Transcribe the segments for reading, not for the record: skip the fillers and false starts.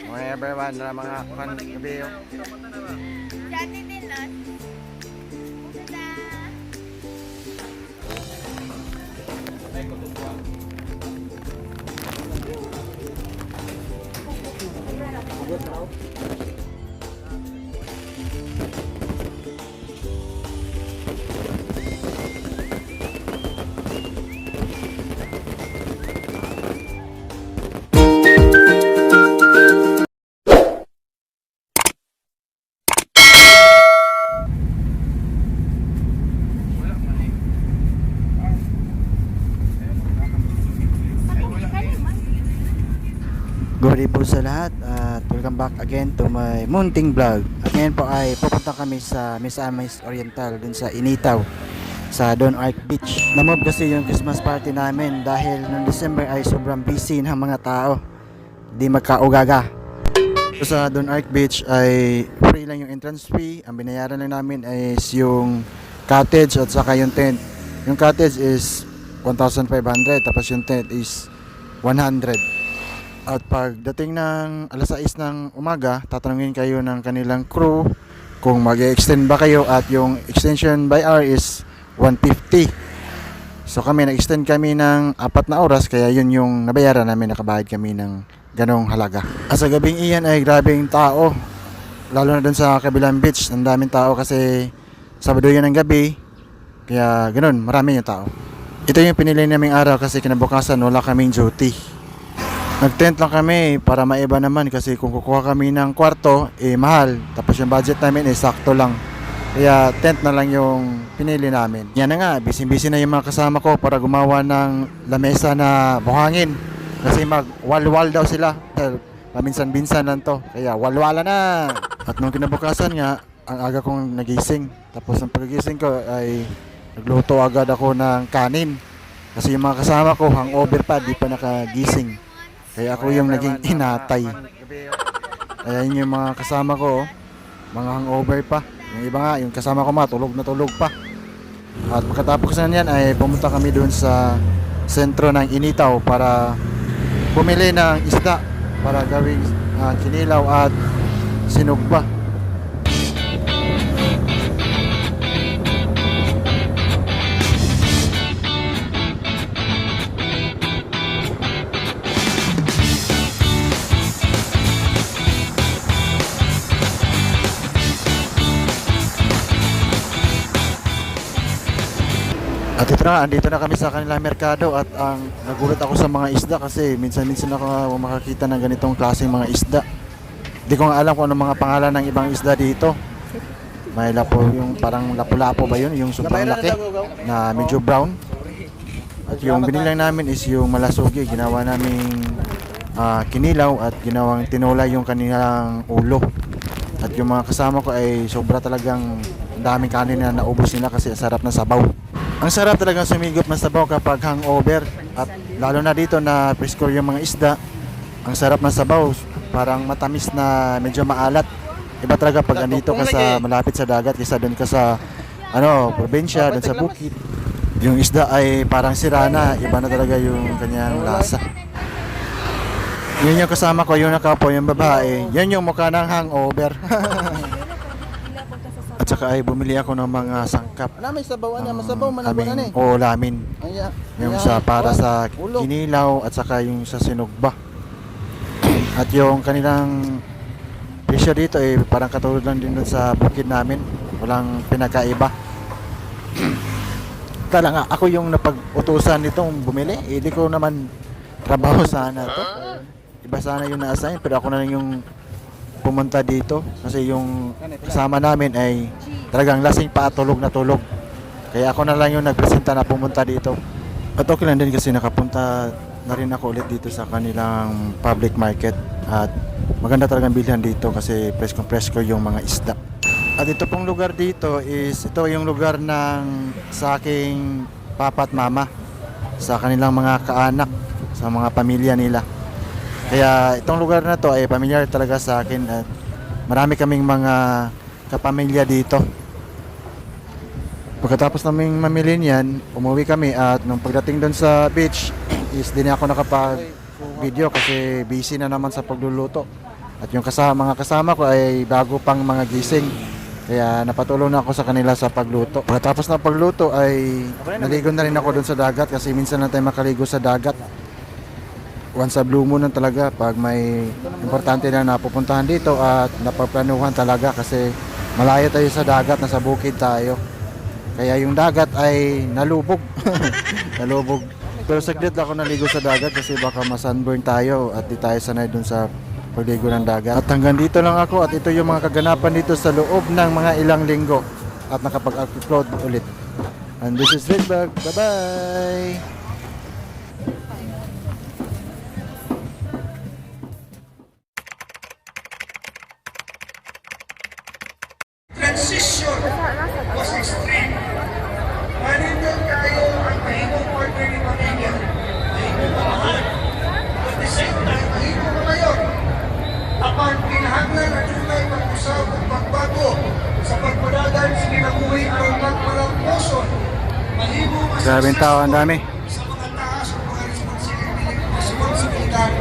Mga everyone na mga gabi. Dati din na. Tada! Good evening po sa lahat at welcome back again to my munting vlog. At ngayon po ay pupunta kami sa Misamis Oriental dun sa Initaw sa Don Arc Beach. Namob kasi yung Christmas party namin dahil noong December ay sobrang busy ng mga tao, di magkaugaga. So, sa Don Arc Beach ay free lang yung entrance fee. Ang binayaran lang namin is yung cottage at saka yung tent. Yung cottage is 1,500 tapos yung tent is 100. At pagdating ng alas 6 ng umaga, tatanungin kayo ng kanilang crew kung mag-extend ba kayo at yung extension by hour is 150. So kami, nag-extend kami ng 4 na oras kaya yun yung nabayaran namin, nakabayad kami ng ganong halaga. At sa gabing iyan ay grabing tao, lalo na dun sa kabilang beach, ang daming tao kasi Sabado yan ng gabi, kaya ganun, marami yung tao. Ito yung pinili naming araw kasi kinabukasan wala kaming duty. Nag-tent lang kami para maiba naman kasi kung kukuha kami ng kwarto, mahal. Tapos yung budget namin sakto lang. Kaya tent na lang yung pinili namin. Yan na nga, busy-busy na yung mga kasama ko para gumawa ng lamesa na buhangin. Kasi mag-walwal daw sila. Paminsan-binsan lang to. Kaya walwala na. At nung kinabukasan nga, ang aga kong nagising. Tapos ang paggising ko ay nagluto agad ako ng kanin. Kasi yung mga kasama ko, hangover pa, di pa nakagising. Kaya ako yung naging inatay. Kaya yun yung mga kasama ko, mga hangover pa. Yung iba nga, yung kasama ko tulog na tulog pa. At pagkatapos na yan ay pumunta kami doon sa sentro ng Initaw para bumili ng isda para gawing kinilaw at sinugba. At ito na, andito na kami sa kanilang merkado at nagulat ako sa mga isda kasi minsan-minsan ako makakita ng ganitong klaseng mga isda. Hindi ko nga alam kung ano mga pangalan ng ibang isda dito. May lapo, yung parang lapu-lapo ba yun? Yung sobrang laki na medyo brown. At yung binilang namin is yung malasugi. Ginawa namin kinilaw at ginawang tinulay yung kanilang ulo. At yung mga kasama ko ay sobra talagang daming kanin na naubos nila kasi sarap na sabaw. Ang sarap talagang sumigop ng sabaw kapag hangover. At lalo na dito na presko yung mga isda. Ang sarap ng sabaw, parang matamis na medyo maalat. Iba talaga pag andito ka sa malapit sa dagat kaysa doon ka sa probinsya, doon sa bukid. Yung isda ay parang sira na, iba na talaga yung kanyang lasa. Yun yung kasama ko, yung nakapo, yung babae. Yan yung mukha ng hangover. At saka ay bumili ako ng mga sangkap. May sabawan niya, masabaw man aming ulamin. Yung sa para sa ulo. kinilaw at saka yung sa sinugba. At yung kanilang presyo dito ay parang katulad lang din dun sa bukid namin. Walang pinakaiba. Kala nga ako yung napag-utusan nitong bumili. Hindi ko naman trabaho sana to. Iba sana yung na-assign pero ako na lang yung pumunta dito kasi yung kasama namin ay talagang lasing pa at tulog na tulog. Kaya ako na lang yung nagpresenta na pumunta dito. At okay lang din kasi nakapunta na rin ako ulit dito sa kanilang public market. At maganda talagang bilhan dito kasi presko yung mga isda. At ito pong lugar dito is ito yung lugar ng sa aking papa at mama, sa kanilang mga kaanak, sa mga pamilya nila. Kaya itong lugar na to ay pamilyar talaga sa akin at marami kaming mga kapamilya dito. Pagkatapos naming mamili niyan, umuwi kami at nung pagdating doon sa beach is di na ako nakapag video kasi busy na naman sa pagluluto. At yung mga kasama ko ay bago pang mga gising. Kaya napatulong na ako sa kanila sa pagluto. Pagkatapos ng pagluto ay naligo na rin ako doon sa dagat kasi minsan lang tayo makaligo sa dagat. Once sa blue moon lang talaga pag may importante na napupuntahan dito at napaplanuhan talaga kasi malayo tayo sa dagat, nasa bukid tayo. Kaya yung dagat ay nalubog. Nalubog. Pero saglit lang ako naligo sa dagat kasi baka ma-sunburn tayo at di tayo sanay dun sa pagligo ng dagat. At hanggang dito lang ako at ito yung mga kaganapan dito sa loob ng mga ilang linggo at nakapag-upload ulit. And this is Redbug. Bye-bye! Transition was extreme. Manindong tayo ang mahimong partner ni pamilya. Mahimong mamahal. At the same time, mahimong mamayon. Apan kinahanglan ang tunay pag-usap at pagbago sa pagpadagan sa kinabuhi ang magmalang poson. Mahimong Grabe yung tao, ang dami. sa mga taas at mga responsibilidad.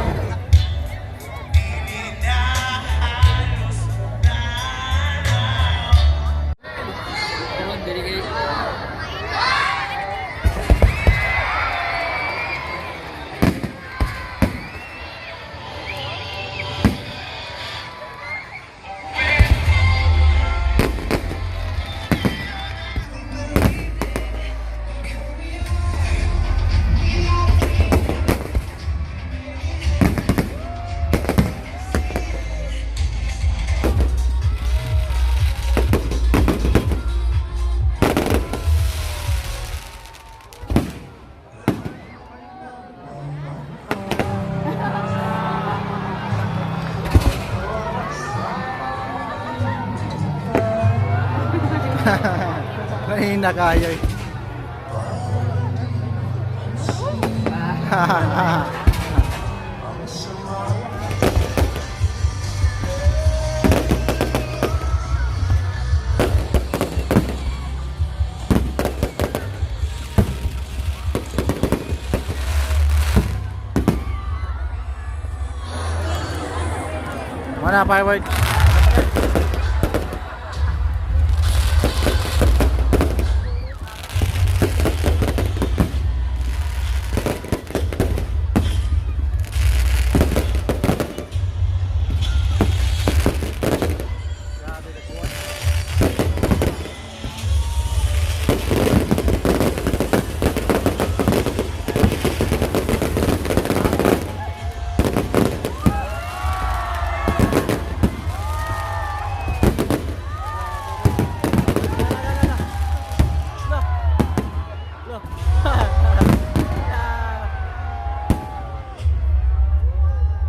Mahina kayo eh. Mana firework?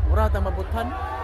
Murah tambah butan.